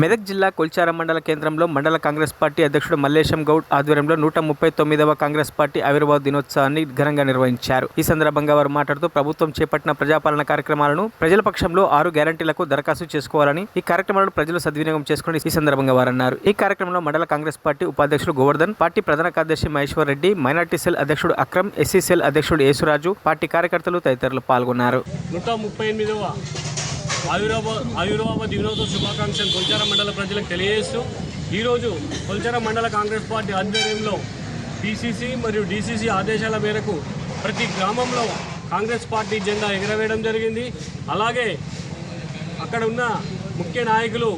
మెదక్ జిల్లా కొల్చారం మండల కేంద్రంలో మండల కాంగ్రెస్ పార్టీ అధ్యక్షుడు మల్లేశం గౌడ్ ఆధ్వర్యంలో 139వ కాంగ్రెస్ పార్టీ ఆవిర్భావ దినోత్సవాన్ని ఘనంగా నిర్వహించారు. ఈ సందర్భంగా వారు మాట్లాడుతూ ప్రభుత్వం చేపట్టిన ప్రజాపాలన కార్యక్రమాలను ప్రజల పక్షంలో 6 గ్యారంటీలకు దరఖాస్తు చేసుకోవాలని, ఈ కార్యక్రమాలను ప్రజలు సద్వినియోగం చేసుకుని ఈ సందర్భంగా వారు అన్నారు. ఈ కార్యక్రమంలో మండల కాంగ్రెస్ పార్టీ ఉపాధ్యక్షుడు గోవర్ధన్, పార్టీ ప్రధాన కార్యదర్శి మహేశ్వర్ రెడ్డి, మైనార్టీ సెల్ అధ్యక్షుడు అక్రమ్, ఎస్సీ సెల్ అధ్యక్షుడు యేసురాజు, పార్టీ కార్యకర్తలు తదితరులు పాల్గొన్నారు. 138వ ఆవిర్భావ దినోత్సవ శుభాకాంక్షలు కొల్చారం మండల ప్రజలకు తెలియజేస్తూ ఈరోజు కొల్చారం మండల కాంగ్రెస్ పార్టీ ఆధ్వర్యంలో పిసిసి మరియు డిసిసి ఆదేశాల మేరకు ప్రతి గ్రామంలో కాంగ్రెస్ పార్టీ జెండా ఎగరవేయడం జరిగింది. అలాగే అక్కడ ఉన్న ముఖ్య నాయకులు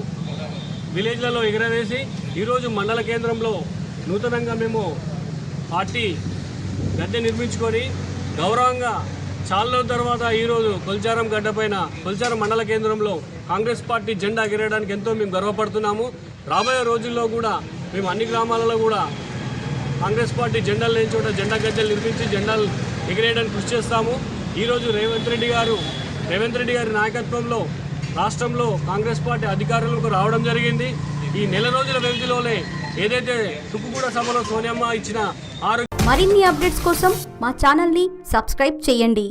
విలేజ్లలో ఎగరవేసి ఈరోజు మండల కేంద్రంలో నూతనంగా మేము పార్టీ గద్దె నిర్మించుకొని గౌరవంగా చాలా రోజుల తర్వాత ఈరోజు కొల్చారం గడ్డపైన కొల్చారం మండల కేంద్రంలో కాంగ్రెస్ పార్టీ జెండా ఎగరేయడానికి ఎంతో మేము గర్వపడుతున్నాము. రాబోయే రోజుల్లో కూడా మేము అన్ని గ్రామాలలో కూడా కాంగ్రెస్ పార్టీ జెండాలు లేని చోట జెండా గద్దెలు నిర్మించి జెండాలు ఎగిరేయడానికి కృషి చేస్తాము. ఈరోజు రేవంత్ రెడ్డి గారి నాయకత్వంలో రాష్ట్రంలో కాంగ్రెస్ పార్టీ అధికారులకు రావడం జరిగింది. ఈ నెల రోజుల వ్యవధిలోనే ఏదైతే తుక్కుగూడ సభలో సోనియమ్మ ఇచ్చిన మరిన్ని అప్డేట్స్ కోసం మా ఛానల్ని సబ్స్క్రైబ్ చేయండి.